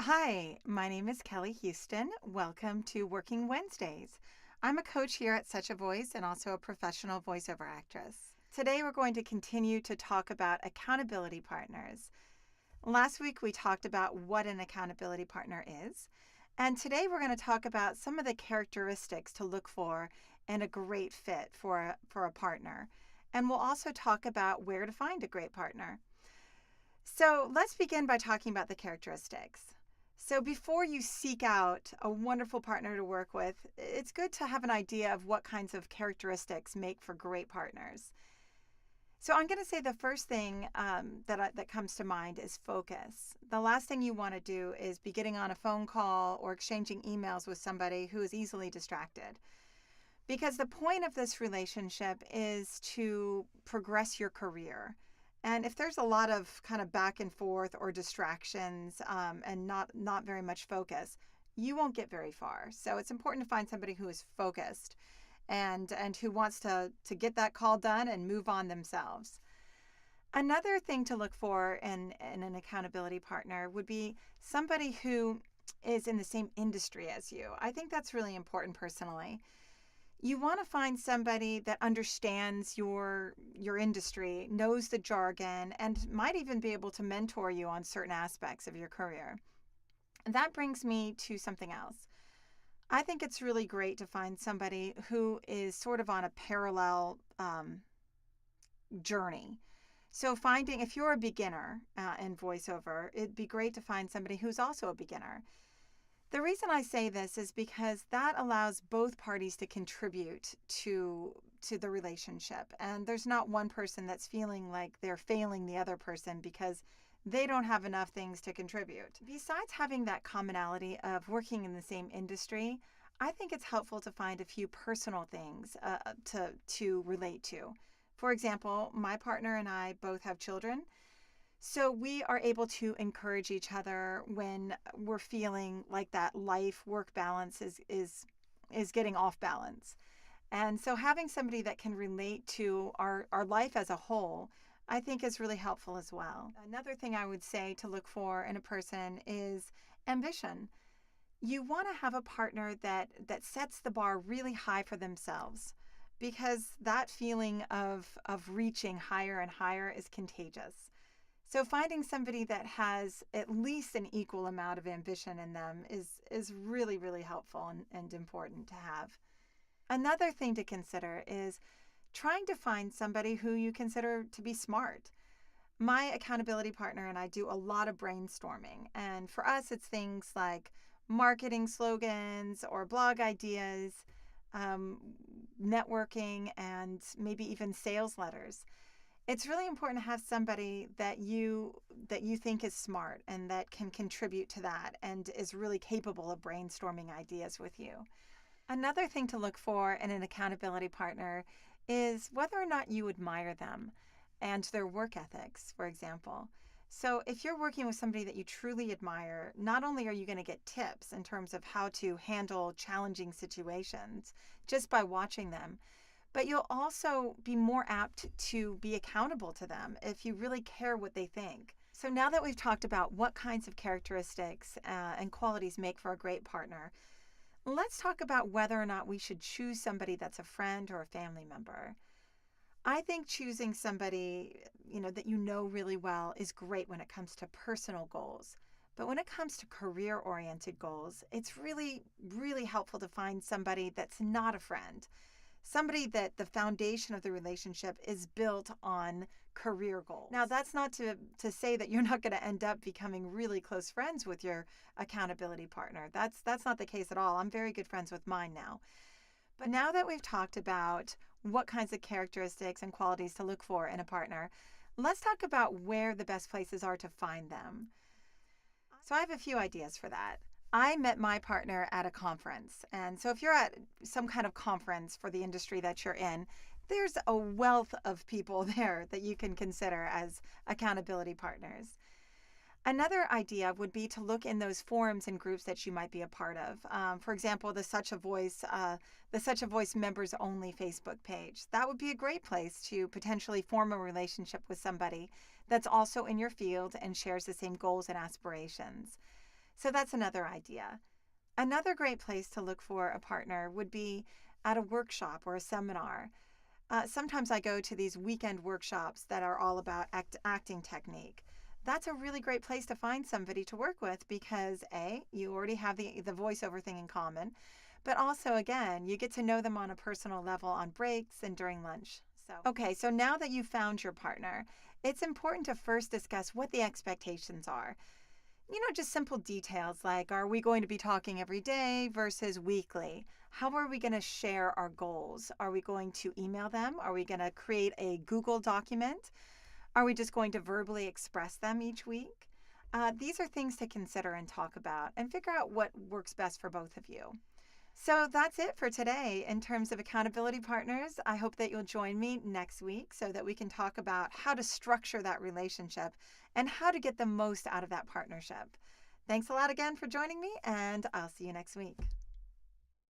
Hi, my name is Kelly Houston. Welcome to Working Wednesdays. I'm a coach here at Such a Voice and also a professional voiceover actress. Today we're going to continue to talk about accountability partners. Last week we talked about what an accountability partner is, and today we're going to talk about some of the characteristics to look for and a great fit for a partner. And we'll also talk about where to find a great partner. So let's begin by talking about the characteristics. So before you seek out a wonderful partner to work with, it's good to have an idea of what kinds of characteristics make for great partners. So I'm going to say the first thing that comes to mind is focus. The last thing you want to do is be getting on a phone call or exchanging emails with somebody who is easily distracted. Because the point of this relationship is to progress your career. And if there's a lot of kind of back and forth or distractions and not very much focus, you won't get very far. So it's important to find somebody who is focused and who wants to get that call done and move on themselves. Another thing to look for in an accountability partner would be somebody who is in the same industry as you. I think that's really important personally. You want to find somebody that understands your industry, knows the jargon, and might even be able to mentor you on certain aspects of your career. And that brings me to something else. I think it's really great to find somebody who is sort of on a parallel journey. So if you're a beginner in voiceover, it'd be great to find somebody who's also a beginner. The reason I say this is because that allows both parties to contribute to the relationship. And there's not one person that's feeling like they're failing the other person because they don't have enough things to contribute. Besides having that commonality of working in the same industry, I think it's helpful to find a few personal things to relate to. For example, my partner and I both have children. So we are able to encourage each other when we're feeling like that life-work balance is getting off balance. And so having somebody that can relate to our life as a whole, I think is really helpful as well. Another thing I would say to look for in a person is ambition. You want to have a partner that sets the bar really high for themselves because that feeling of reaching higher and higher is contagious. So finding somebody that has at least an equal amount of ambition in them is really, really helpful and important to have. Another thing to consider is trying to find somebody who you consider to be smart. My accountability partner and I do a lot of brainstorming. And for us, it's things like marketing slogans or blog ideas, networking, and maybe even sales letters. It's really important to have somebody that you think is smart and that can contribute to that and is really capable of brainstorming ideas with you. Another thing to look for in an accountability partner is whether or not you admire them and their work ethics, for example. So if you're working with somebody that you truly admire, not only are you going to get tips in terms of how to handle challenging situations just by watching them, but you'll also be more apt to be accountable to them if you really care what they think. So now that we've talked about what kinds of characteristics and qualities make for a great partner, let's talk about whether or not we should choose somebody that's a friend or a family member. I think choosing somebody, that you know really well is great when it comes to personal goals. But when it comes to career-oriented goals, it's really, really helpful to find somebody that's not a friend. Somebody that the foundation of the relationship is built on career goals. Now, that's not to say that you're not going to end up becoming really close friends with your accountability partner. That's not the case at all. I'm very good friends with mine now. But now that we've talked about what kinds of characteristics and qualities to look for in a partner, let's talk about where the best places are to find them. So I have a few ideas for that. I met my partner at a conference. And so if you're at some kind of conference for the industry that you're in, there's a wealth of people there that you can consider as accountability partners. Another idea would be to look in those forums and groups that you might be a part of. For example, the Such a Voice members only Facebook page. That would be a great place to potentially form a relationship with somebody that's also in your field and shares the same goals and aspirations. So that's another idea. Another great place to look for a partner would be at a workshop or a seminar. Sometimes I go to these weekend workshops that are all about acting technique. That's a really great place to find somebody to work with because A, you already have the voiceover thing in common, but also, again, you get to know them on a personal level on breaks and during lunch. So now that you've found your partner, it's important to first discuss what the expectations are. Just simple details like, are we going to be talking every day versus weekly? How are we going to share our goals? Are we going to email them? Are we going to create a Google document? Are we just going to verbally express them each week? These are things to consider and talk about and figure out what works best for both of you. So that's it for today in terms of accountability partners. I hope that you'll join me next week so that we can talk about how to structure that relationship and how to get the most out of that partnership. Thanks a lot again for joining me, and I'll see you next week.